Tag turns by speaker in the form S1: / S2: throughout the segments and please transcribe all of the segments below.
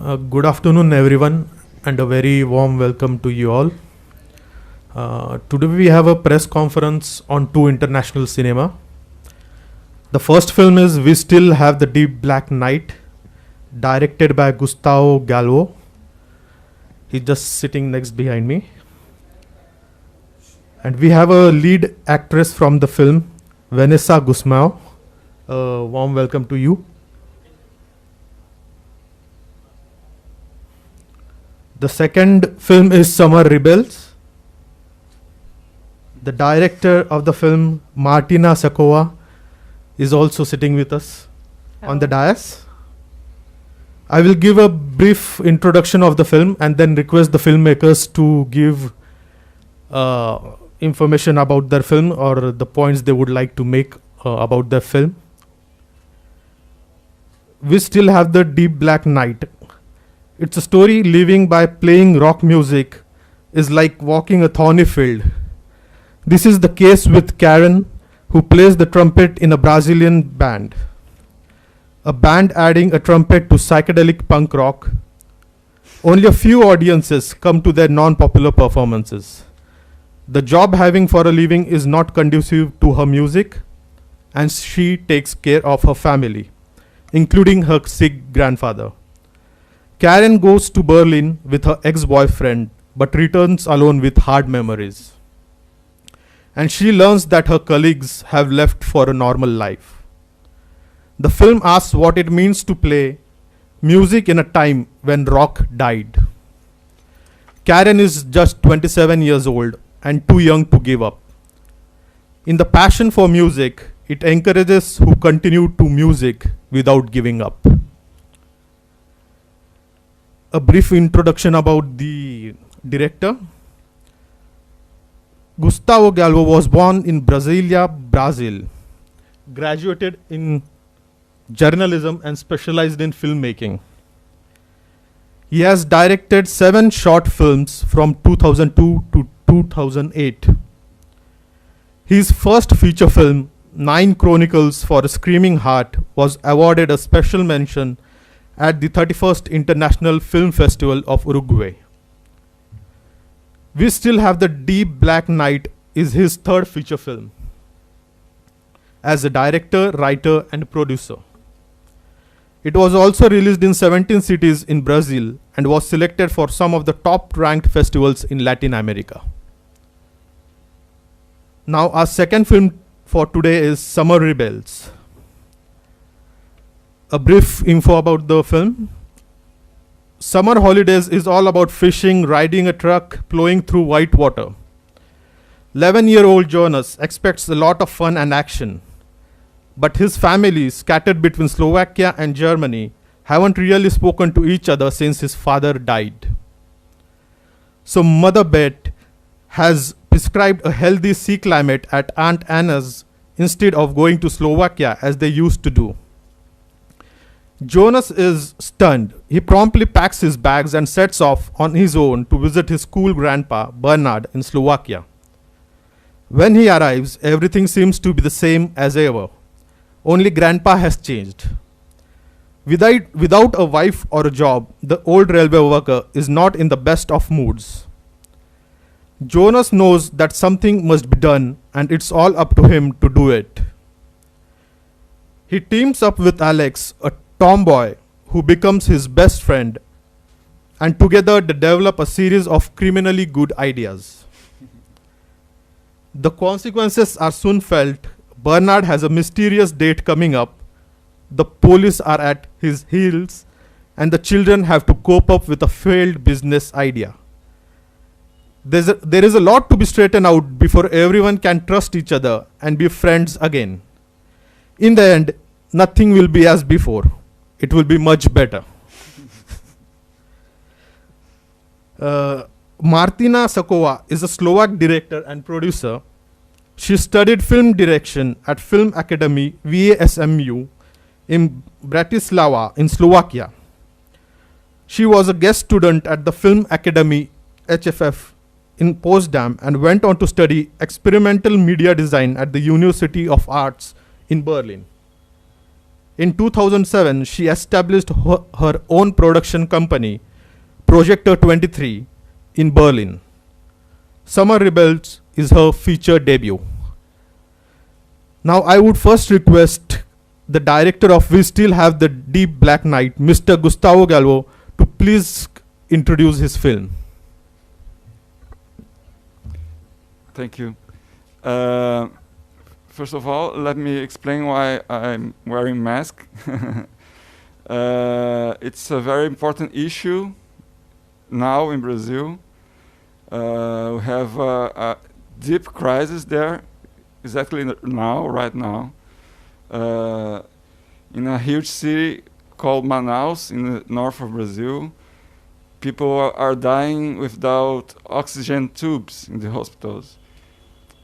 S1: Good afternoon, everyone, and a very warm welcome to you all. Today we have a press conference on two international cinema. The first film is We Still Have the Deep Black Night, directed by Gustavo Galvo. He's just sitting next behind me. And we have a lead actress from the film, Vanessa Guzmão. A warm welcome to you. The second film is Summer Rebels. The director of the film, Martina Sakova, is also sitting with us on the dais. I will give a brief introduction of the film and then request the filmmakers to give information about their film or the points they would like to make about their film. We Still Have the Deep Black Night. It's a story living by playing rock music is like walking a thorny field. This is the case with Karen, who plays the trumpet in a Brazilian band. A band adding a trumpet to psychedelic punk rock. Only a few audiences come to their non-popular performances. The job having for a living is not conducive to her music, and she takes care of her family, including her sick grandfather. Karen goes to Berlin with her ex-boyfriend, but returns alone with hard memories. And she learns that her colleagues have left for a normal life. The film asks what it means to play music in a time when rock died. Karen is just 27 years old and too young to give up. In the passion for music, it encourages who continue to music without giving up. A brief introduction about the director. Gustavo Galvo was born in Brasilia, Brazil. Graduated in journalism and specialized in filmmaking. He has directed 7 short films from 2002 to 2008. His first feature film, 9 Chronicles for a Screaming Heart, was awarded a special mention at the 31st International Film Festival of Uruguay. We Still Have the Deep Black Night is his third feature film as a director, writer, and producer. It was also released in 17 cities in Brazil and was selected for some of the top ranked festivals in Latin America. Now our second film for today is Summer Rebels. A brief info about the film. Summer Holidays is all about fishing, riding a truck, plowing through white water. 11-year-old Jonas expects a lot of fun and action. But his family, scattered between Slovakia and Germany, haven't really spoken to each other since his father died. So Mother Bet has prescribed a healthy sea climate at Aunt Anna's instead of going to Slovakia as they used to do. Jonas is stunned. He promptly packs his bags and sets off on his own to visit his cool grandpa, Bernard, in Slovakia. When he arrives, everything seems to be the same as ever. Only grandpa has changed. Without a wife or a job, the old railway worker is not in the best of moods. Jonas knows that something must be done, and it's all up to him to do it. He teams up with Alex, a tomboy who becomes his best friend, and together they develop a series of criminally good ideas. The consequences are soon felt. Bernard has a mysterious date coming up, the police are at his heels, and the children have to cope up with a failed business idea. There is a lot to be straightened out before everyone can trust each other and be friends again. In the end, nothing will be as before. It will be much better. Martina Sakova is a Slovak director and producer. She studied film direction at Film Academy VASMU in Bratislava in Slovakia. She was a guest student at the Film Academy HFF in Potsdam and went on to study experimental media design at the University of Arts in Berlin. In 2007, she established her own production company, Projector 23, in Berlin. Summer Rebels is her feature debut. Now I would first request the director of We Still Have the Deep Black Night, Mr. Gustavo Galvo, to please introduce his film.
S2: Thank you. First of all, let me explain why I'm wearing mask. It's a very important issue now in Brazil. We have a deep crisis there, exactly now, right now, in a huge city called Manaus in the north of Brazil. People are dying without oxygen tubes in the hospitals.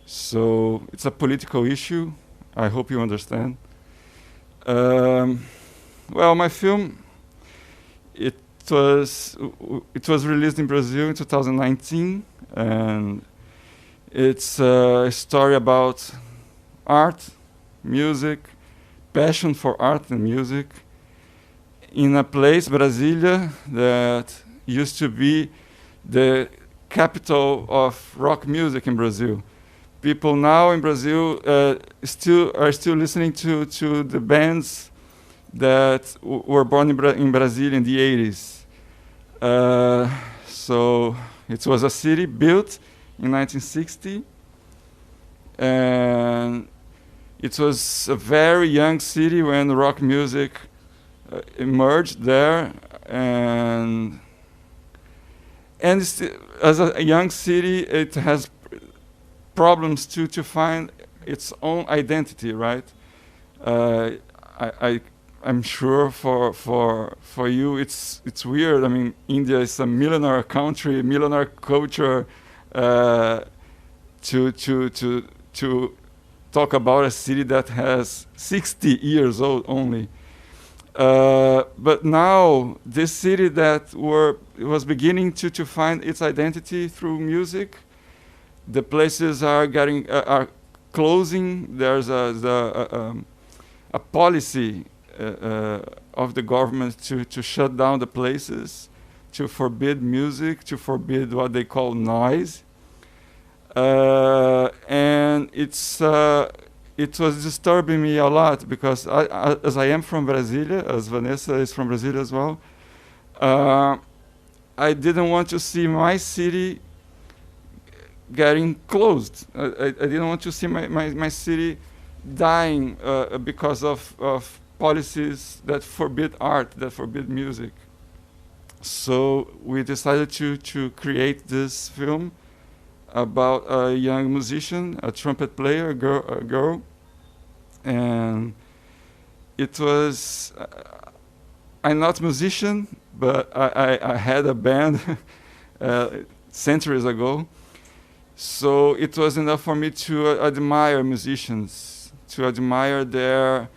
S2: So it's a political issue. I hope you understand. Well, my film, it was released in Brazil in 2019, and it's a story about art, music, passion for art and music in a place, Brasilia, that used to be the capital of rock music in Brazil. People now in Brazil are still listening to the bands that were born in Brazil in the 80s. So it was a city built in 1960, and it was a very young city when rock music emerged there, and as a young city, it has problems to find its own identity, right? I'm sure for you it's weird. I mean, India is a millionaire country, millionaire culture. To talk about a city that has 60 years old only. But now this city that was beginning to find its identity through music, the places are closing. There's a policy of the government to shut down the places, to forbid music, to forbid what they call noise. And it was disturbing me a lot because as I am from Brasilia, as Vanessa is from Brasilia as well, I didn't want to see my city getting closed. I didn't want to see my city dying because of policies that forbid art, that forbid music. So we decided to create this film about a young musician, a trumpet player, a girl. And it was, I'm not a musician, but I had a band centuries ago. So it was enough for me to admire musicians, to admire their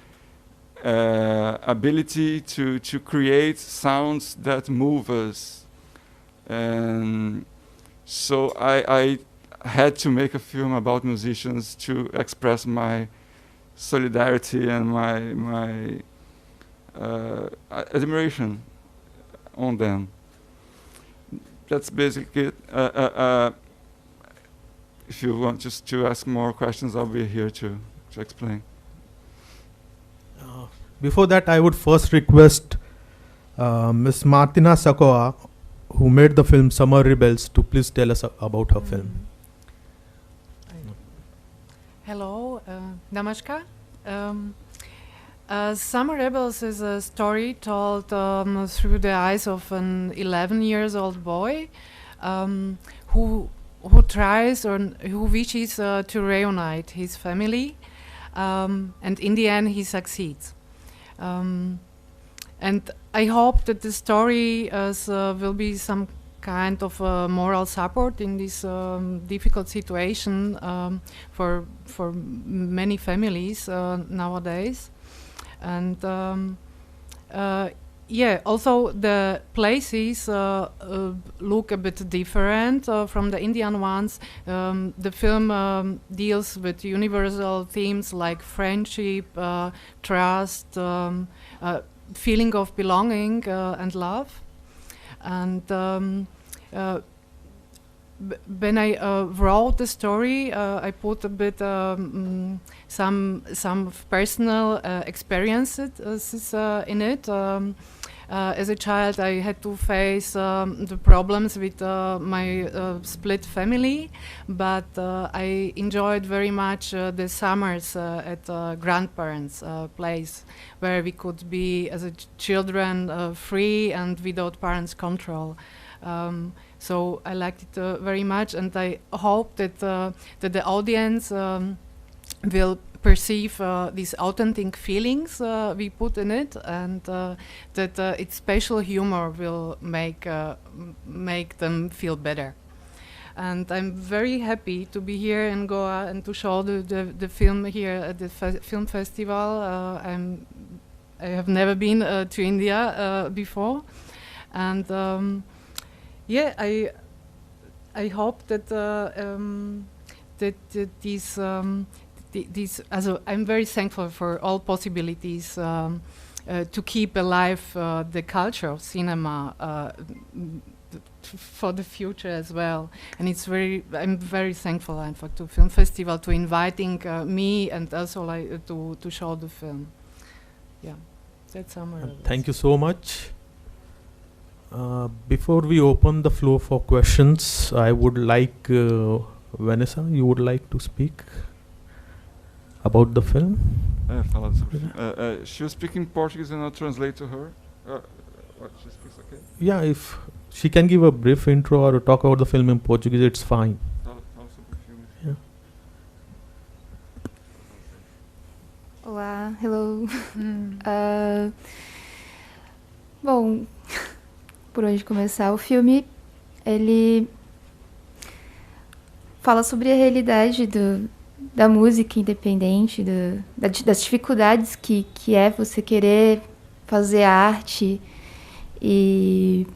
S2: ability to create sounds that move us. And so I had to make a film about musicians to express my solidarity and my admiration on them. That's basically it. If you want just to ask more questions, I'll be here to explain.
S1: Before that, I would first request Ms. Martina Sakoa, who made the film Summer Rebels, to please tell us about her film.
S3: Hello, Namaskar. Summer Rebels is a story told through the eyes of an 11-year-old boy who tries or who wishes to reunite his family, and in the end he succeeds. And I hope that the story will be some kind of moral support in this difficult situation for many families nowadays. And yeah, also the places look a bit different from the Indian ones. The film deals with universal themes like friendship, trust, feeling of belonging, and love. And when I wrote the story, I put a bit some personal experiences in it. As a child, I had to face the problems with my split family, but I enjoyed very much the summers at grandparents' place, where we could be as a children free and without parents' control. So I liked it very much, and I hope that that the audience will perceive these authentic feelings we put in it, and that its special humor will make them feel better. And I'm very happy to be here in Goa and to show the film here at the film festival. I have never been to India before, and yeah, I hope that these also I'm very thankful for all possibilities to keep alive the culture of cinema for the future as well. And I'm very thankful to Film Festival to inviting me and also to show the film. Yeah, that's summary.
S1: Thank you so much. Before we open the floor for questions, I would like Vanessa, you would like to speak about the film?
S2: She was speaking Portuguese and I'll translate to her. What she speaks, okay?
S1: Yeah, if she can give a brief intro or talk about the film in Portuguese, it's fine. Yeah.
S4: Olá, hello. Bom, por onde começar? O filme, ele fala sobre a realidade da música independente, das dificuldades que é você querer fazer arte e,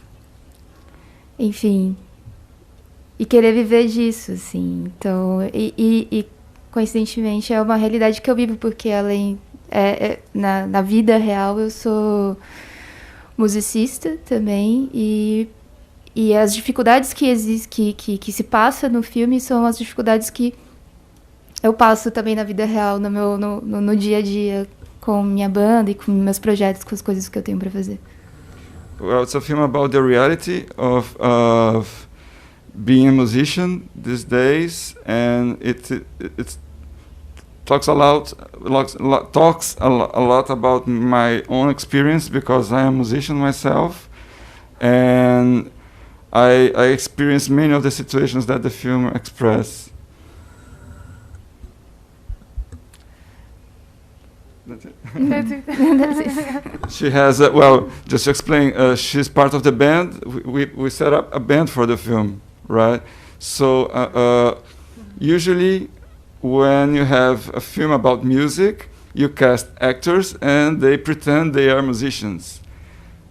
S4: enfim, e querer viver disso, assim. Então, e coincidentemente é uma realidade que eu vivo, porque além na vida real eu sou musicista também, e as dificuldades que existem, que se passa no filme, são as dificuldades que eu passo também na vida real, no dia a dia, com minha banda e com meus projetos, com as coisas que eu tenho para fazer.
S2: Well, it's a film about the reality of being a musician these days, and it talks a lot about my own experience, because I am a musician myself, and I experienced many of the situations that the film expresses. That's it.
S4: That's it.
S2: She has, well, just to explain, she's part of the band. We set up a band for the film, right? So usually when you have a film about music, you cast actors and they pretend they are musicians,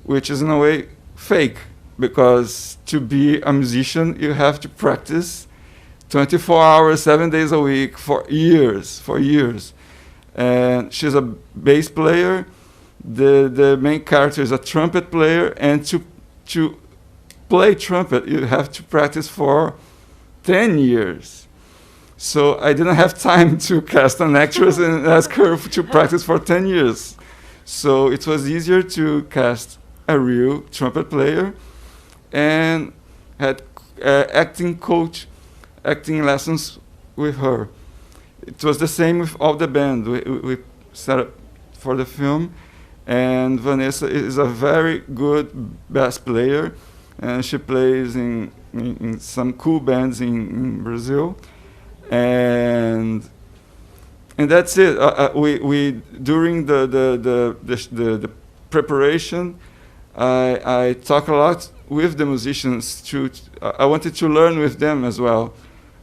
S2: which is in a way fake, because to be a musician you have to practice 24 hours, 7 days a week for years. And she's a bass player. The main character is a trumpet player, and to play trumpet you have to practice for 10 years. So I didn't have time to cast an actress and ask her to practice for 10 years. So it was easier to cast a real trumpet player, and had acting lessons with her. It was the same with all the band. We set up for the film, and Vanessa is a very good bass player, and she plays in some cool bands in Brazil, and that's it. We during the preparation, I talk a lot with the musicians. I wanted to learn with them as well.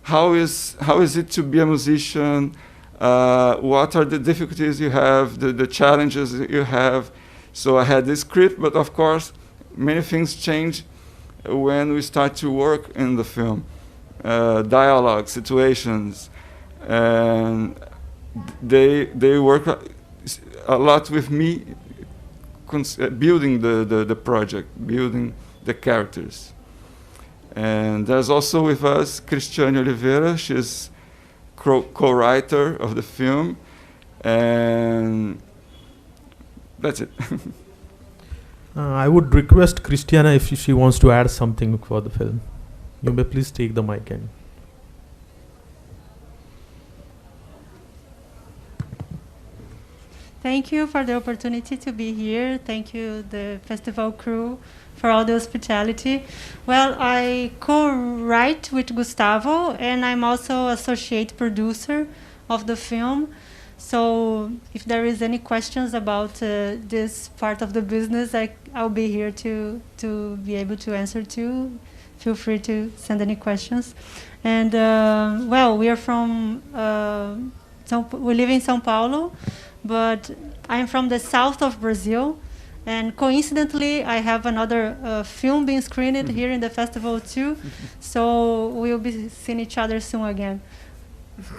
S2: How is it to be a musician? What are the difficulties you have, the challenges that you have? So I had this script, but of course, many things change when we start to work in the film. Dialogue, situations, and they work a lot with me, building the project, building the characters. And there's also with us Cristiane Oliveira. She's co-writer of the film, and that's it.
S1: I would request Christiana if she wants to add something for the film. You may please take the mic and.
S5: Thank you for the opportunity to be here. Thank you, the festival crew, for all the hospitality. Well, I co-write with Gustavo, and I'm also associate producer of the film. So if there is any questions about this part of the business, I'll be here to be able to answer to. Feel free to send any questions. And well, we are from, we live in São Paulo, but I'm from the south of Brazil. And coincidentally, I have another film being screened here in the festival too. So we'll be seeing each other soon again.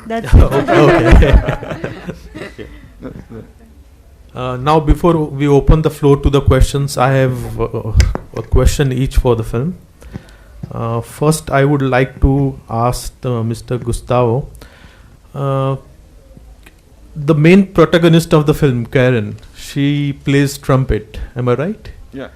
S5: That's
S1: Okay. Now, before we open the floor to the questions, I have a question each for the film. First, I would like to ask Mr. Gustavo. The main protagonist of the film, Karen, she plays trumpet. Am I right?
S2: Yeah.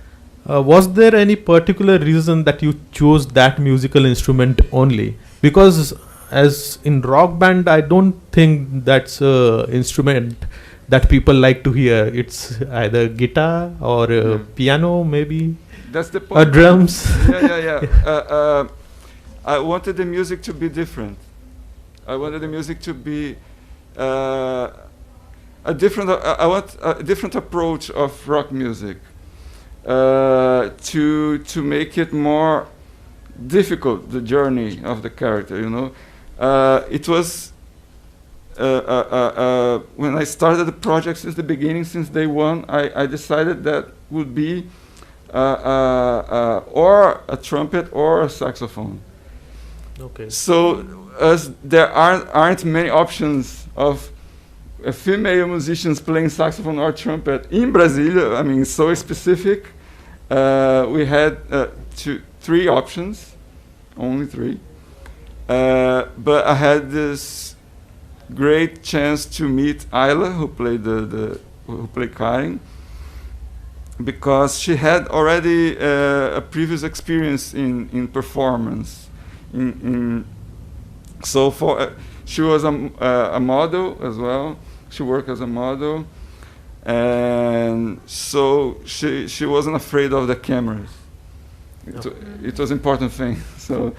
S1: Was there any particular reason that you chose that musical instrument only? Because as in rock band, I don't think that's an instrument that people like to hear. It's either guitar or piano, maybe.
S2: That's the point.
S1: Drums.
S2: Yeah. I wanted the music to be different. I wanted the music to be a different. I want a different approach of rock music to make it more difficult, the journey of the character. You know, it was when I started the project since the beginning, since day one. I decided that would be or a trumpet or a saxophone.
S1: Okay.
S2: So as there aren't many options of female musicians playing saxophone or trumpet in Brasilia, I mean, so specific. We had three options, only three. But I had this great chance to meet Ayla, who played Karen, because she had already a previous experience in performance. So she was a model as well. She worked as a model, and so she wasn't afraid of the cameras. It was an important thing. So,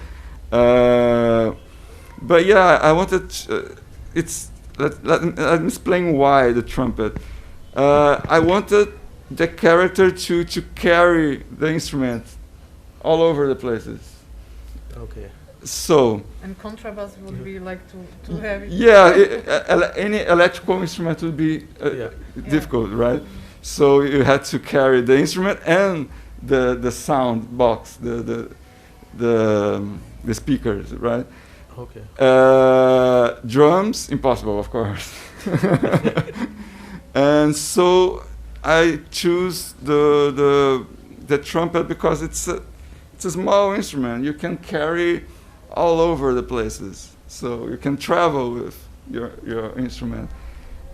S2: but yeah, I wanted. Let me explain why the trumpet. I wanted the character to carry the instrument all over the places.
S1: Okay.
S2: So.
S3: And contrabass would be like too heavy.
S2: Yeah, any electrical instrument would be difficult, right? So you had to carry the instrument and the sound box, the speakers, right?
S1: Okay.
S2: Drums, impossible, of course. And so I choose the trumpet because it's a small instrument. You can carry all over the places, so you can travel with your instrument.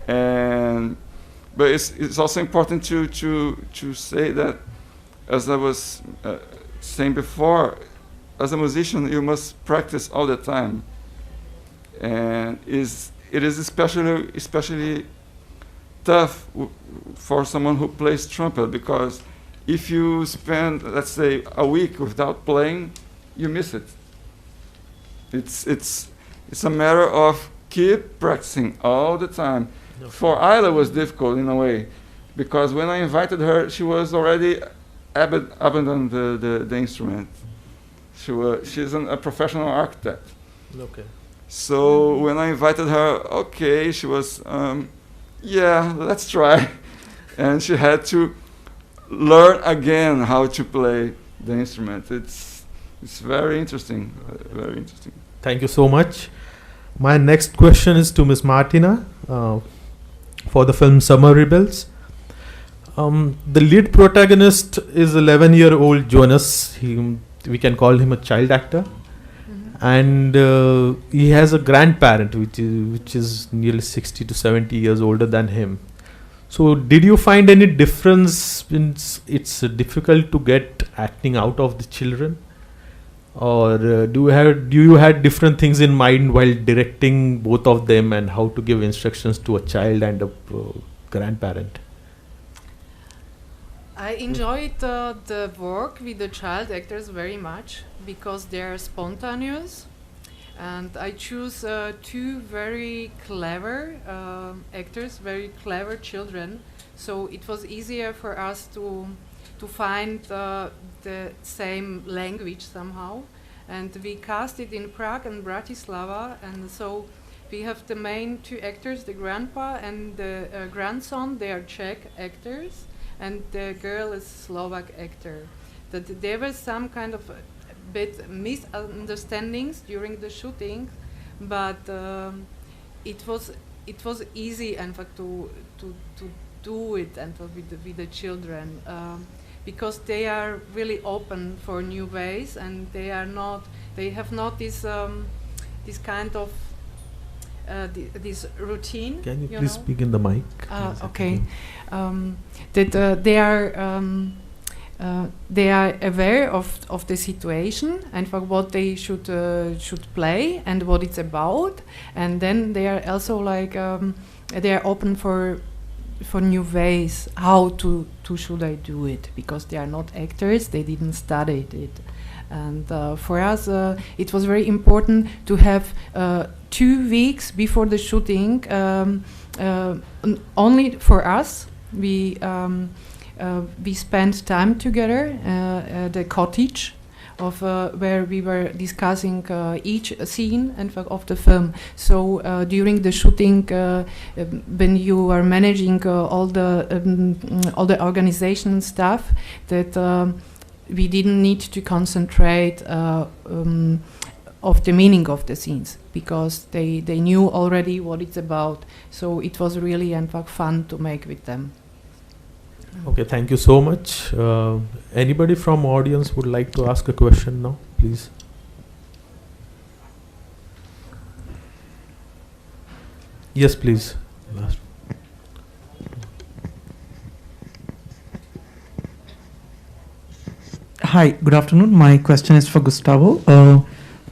S2: But it's also important to say that, as I was saying before, as a musician you must practice all the time, and it is especially tough for someone who plays trumpet, because if you spend, let's say, a week without playing, you miss it. It's a matter of keep practicing all the time. Okay. For Ayla was difficult in a way, because when I invited her, she was already abandoned the instrument. She's a professional architect.
S1: Okay.
S2: So when I invited her, okay, she was yeah, let's try, and she had to learn again how to play the instrument. It's very interesting, very interesting.
S1: Thank you so much. My next question is to Miss Martina for the film Summer Rebels. The lead protagonist is 11-year-old Jonas. We can call him a child actor. And he has a grandparent which is nearly 60 to 70 years older than him. So did you find any difference since it's difficult to get acting out of the children? Or do you had different things in mind while directing both of them and how to give instructions to a child and a grandparent?
S3: I enjoyed the work with the child actors very much because they are spontaneous, and I choose two very clever actors, very clever children. So it was easier for us to find the same language somehow, and we cast it in Prague and Bratislava, and so we have the main two actors, the grandpa and the grandson. They are Czech actors, and the girl is Slovak actor. That there was some kind of bit misunderstandings during the shooting, but it was easy and to do it and with the children because they are really open for new ways, and they have not this kind of this routine.
S1: Can you please speak in the mic?
S3: Okay. That they are aware of the situation and for what they should play and what it's about, and then they are also like they are open for new ways how to should I do it, because they are not actors, they didn't study it. And for us, it was very important to have 2 weeks before the shooting, only for us. We spent time together at the cottage of where we were discussing each scene and of the film. So during the shooting, when you are managing all the organization stuff, that we didn't need to concentrate of the meaning of the scenes, because they knew already what it's about. So it was really fun to make with them.
S1: Okay, thank you so much. Anybody from audience would like to ask a question now, please? Yes, please. Last.
S6: Hi, good afternoon. My question is for Gustavo.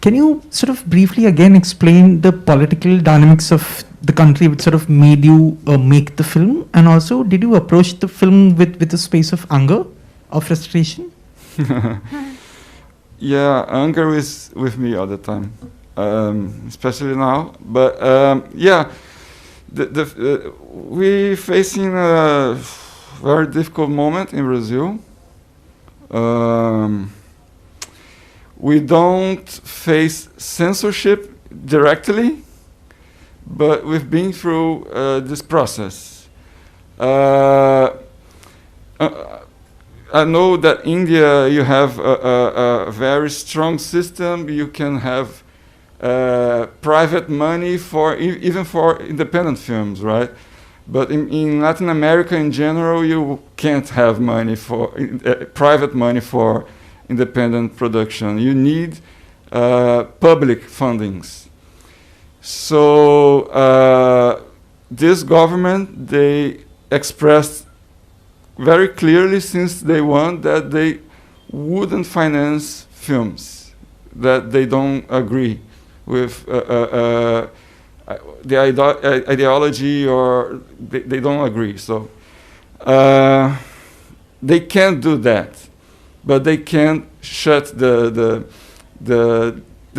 S6: Can you sort of briefly again explain the political dynamics of the country which sort of made you make the film? And also, did you approach the film with a space of anger or frustration?
S2: Yeah, anger is with me all the time, especially now. But yeah, we're facing a very difficult moment in Brazil. We don't face censorship directly, but we've been through this process. I know that India, you have a very strong system. You can have private money for even for independent films, right? But in Latin America in general, you can't have money for private money for independent production. You need public fundings. So this government, they expressed very clearly since day one that they wouldn't finance films that they don't agree with the ideology, or they don't agree. So they can't do that, but they can shut the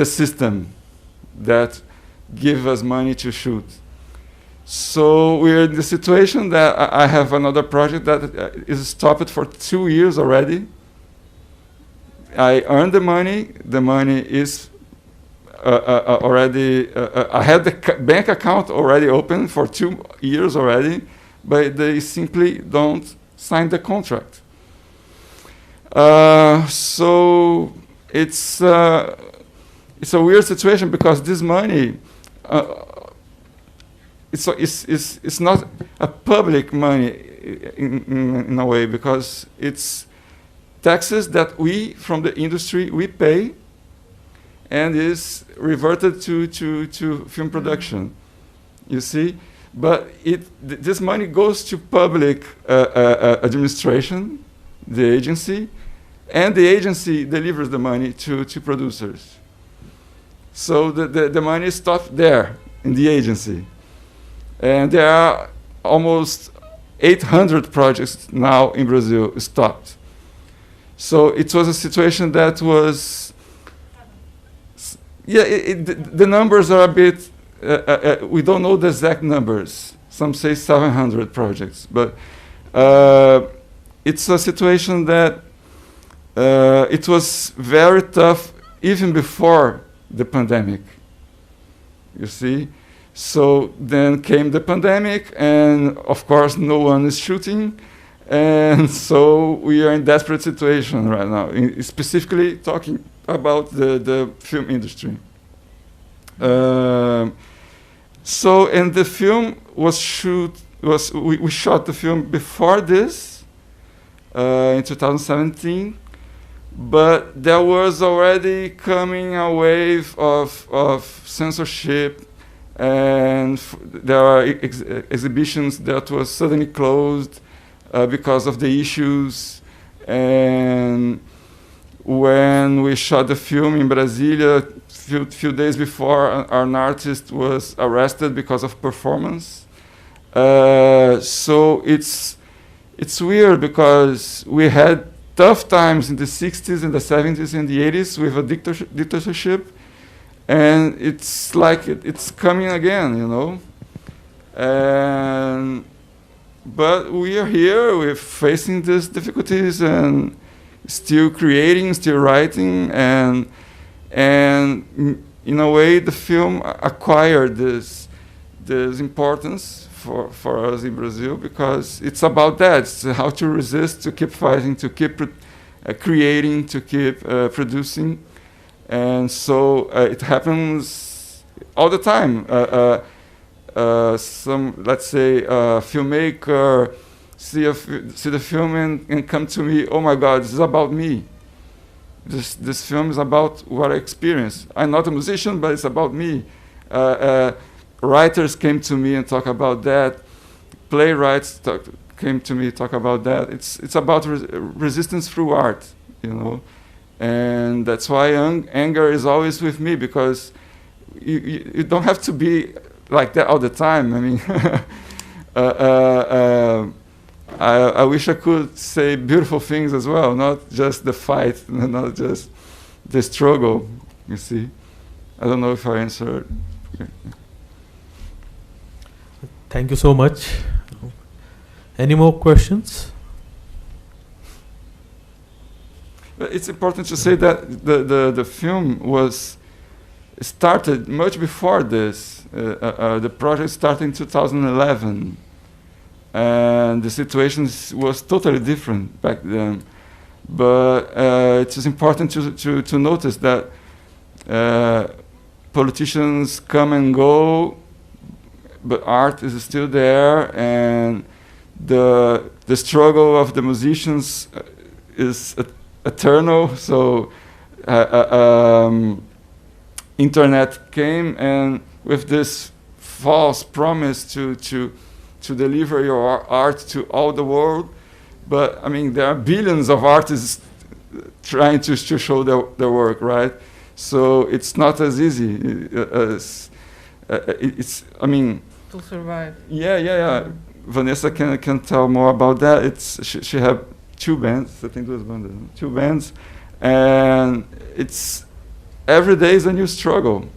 S2: system that give us money to shoot. So we're in the situation that I have another project that is stopped for 2 years already. I earned the money. The money is already. I had the bank account already open for 2 years already, but they simply don't sign the contract. So it's a weird situation because this money, it's not a public money in a way, because it's taxes that we from the industry we pay, and is reverted to film production. You see, but this money goes to public administration, the agency, and the agency delivers the money to producers. So the money is stopped there in the agency. And there are almost 800 projects now in Brazil stopped. So it was a situation that was, the numbers are a bit, we don't know the exact numbers. Some say 700 projects, but it's a situation that it was very tough even before the pandemic, you see. So then came the pandemic, and of course no one is shooting, and so we are in desperate situation right now, specifically talking about the film industry. So, and the film we shot the film before this, in 2017, but there was already coming a wave of censorship, and there are exhibitions that were suddenly closed because of the issues. And when we shot the film in Brasilia, few days before, an artist was arrested because of performance. So it's weird because we had tough times in the 60s and the 70s and the 80s with a dictatorship, and it's like it's coming again, you know. But we are here, we're facing these difficulties and still creating, still writing, and in a way the film acquired this importance for us in Brazil, because it's about that. It's how to resist, to keep fighting, to keep creating, to keep producing. And so it happens all the time. Some, let's say, filmmaker see the film and come to me, oh my God, this is about me. This film is about what I experienced. I'm not a musician, but it's about me. Writers came to me and talk about that. Playwrights came to me, talk about that. It's about resistance through art, you know. And that's why anger is always with me, because you don't have to be like that all the time. I mean, I wish I could say beautiful things as well, not just the fight, not just the struggle, you see. I don't know if I answered. Okay.
S1: Thank you so much. Any more questions?
S2: It's important to say that the film was started much before this. The project started in 2011, and the situation was totally different back then. But it is important to notice that politicians come and go, but art is still there, and the struggle of the musicians is eternal. So internet came, and with this false promise to deliver your art to all the world, but I mean there are billions of artists trying to show their work, right? So it's not as easy as it's. I mean,
S3: to survive.
S2: Yeah. Vanessa can tell more about that. She had two bands, I think it was two bands, and it's every day is a new struggle,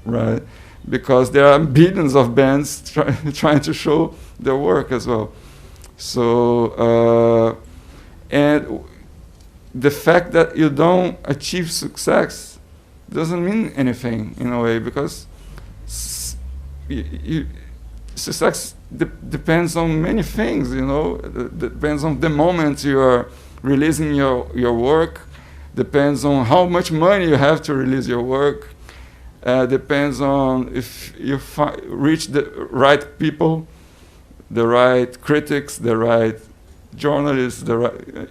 S2: right? Because there are billions of bands trying to show their work as well. So and the fact that you don't achieve success doesn't mean anything in a way, because success depends on many things, you know. Depends on the moment you are releasing your work, depends on how much money you have to release your work, depends on if you reach the right people, the right critics, the right journalists, the right...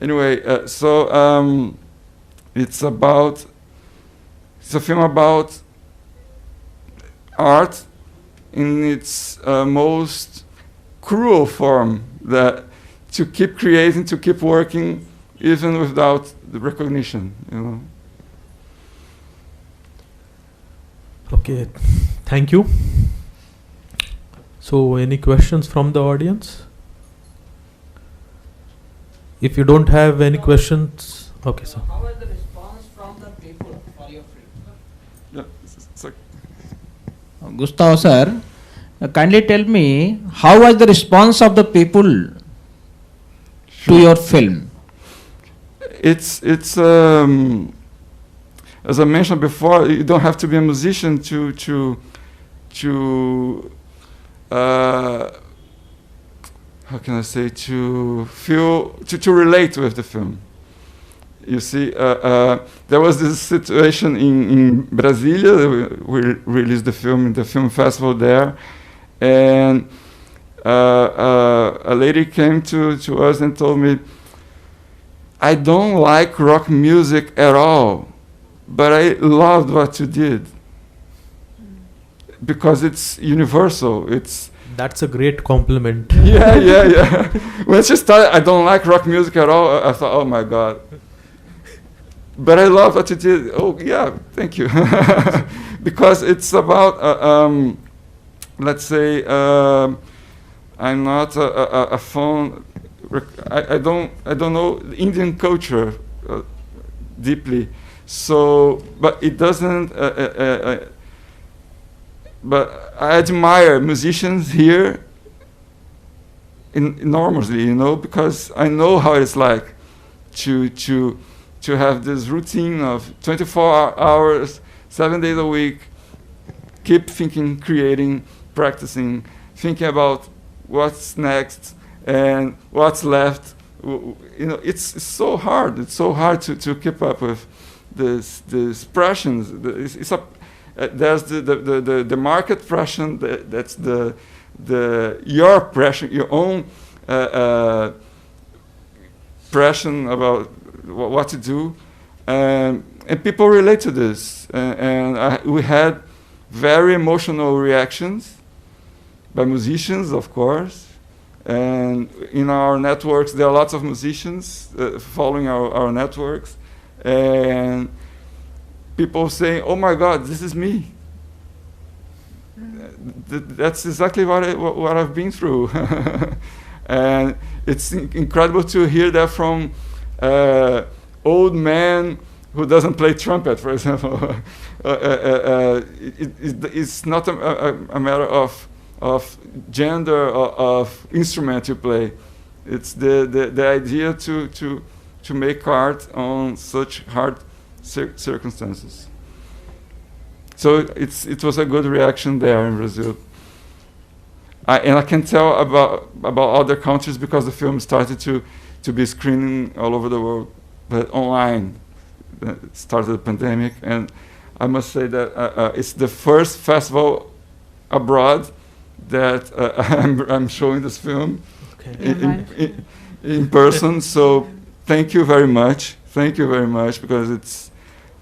S2: anyway, it's a film about art in its most cruel form, that to keep creating, to keep working, even without the recognition, you know.
S1: Okay, thank you. So, any questions from the audience? If you don't have any questions, okay, sir.
S7: How was the response from the people for your film?
S2: Yeah, so
S7: Gustavo sir, kindly tell me, how was the response of the people to your film?
S2: It's as I mentioned before, you don't have to be a musician to how can I say, to feel, to relate with the film. You see, there was this situation in Brasilia. We released the film in the film festival there, and a lady came to us and told me, I don't like rock music at all, but I loved what you did, because it's universal.
S1: That's a great compliment.
S2: Yeah. When she started, I don't like rock music at all, I thought, oh my God. But I love what you did. Oh yeah, thank you. Because it's about, let's say, I'm not a fan. I don't know Indian culture deeply. So, but it doesn't. But I admire musicians here enormously, you know, because I know how it's like to have this routine of 24 hours, 7 days a week, keep thinking, creating, practicing, thinking about what's next and what's left. You know, it's so hard. It's so hard to keep up with this expressions. There's the market pressure. That's your pressure, your own pressure about what to do, and people relate to this. We had very emotional reactions by musicians, of course. And in our networks, there are lots of musicians following our networks, and people saying, "Oh my God, this is me." That's exactly what I've been through, and it's incredible to hear that from old man who doesn't play trumpet, for example. It's not a matter of gender or of instrument you play. It's the idea to make art on such hard circumstances. So it was a good reaction there in Brazil. And I can tell about other countries because the film started to be screening all over the world, but online. It started the pandemic, and I must say that it's the first festival abroad that I'm showing this film in person. So thank you very much. Thank you very much, because it's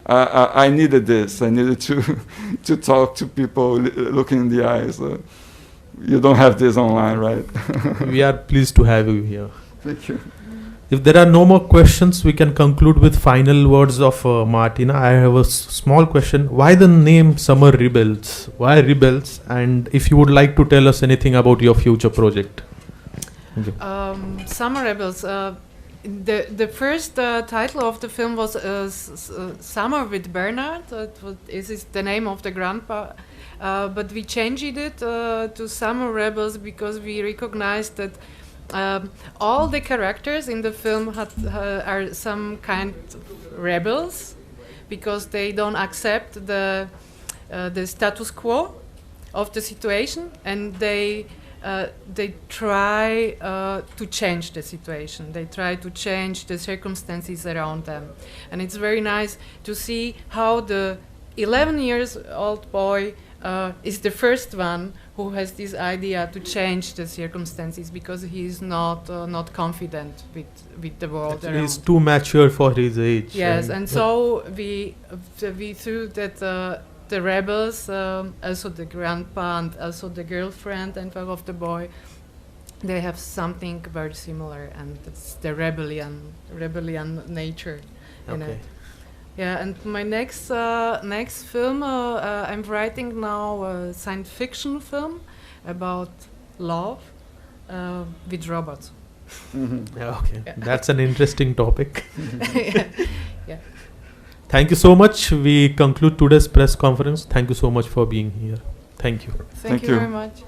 S2: I needed this. I needed to talk to people, looking in the eyes. You don't have this online, right?
S1: We are pleased to have you here.
S2: Thank you.
S1: If there are no more questions, we can conclude with final words of Martina. I have a small question. Why the name Summer Rebels? Why Rebels? And if you would like to tell us anything about your future project. Okay.
S3: Summer Rebels. The first title of the film was Summer with Bernard. This is the name of the grandpa. But we changed it to Summer Rebels because we recognized that all the characters in the film are some kind of rebels, because they don't accept the status quo of the situation, and they they try to change the situation. They try to change the circumstances around them. And it's very nice to see how the 11 years old boy is the first one who has this idea to change the circumstances, because he is not confident with the world around.
S1: He's too mature for his age.
S3: Yes, and so we threw that the rebels, also the grandpa and also the girlfriend and of the boy, they have something very similar, and it's the rebellion nature in it. Yeah, and my next film, I'm writing now a science fiction film about love with robots.
S1: Yeah, okay. That's an interesting topic.
S3: Yeah.
S1: Thank you so much. We conclude today's press conference. Thank you so much for being here. Thank you.
S3: Thank you very much.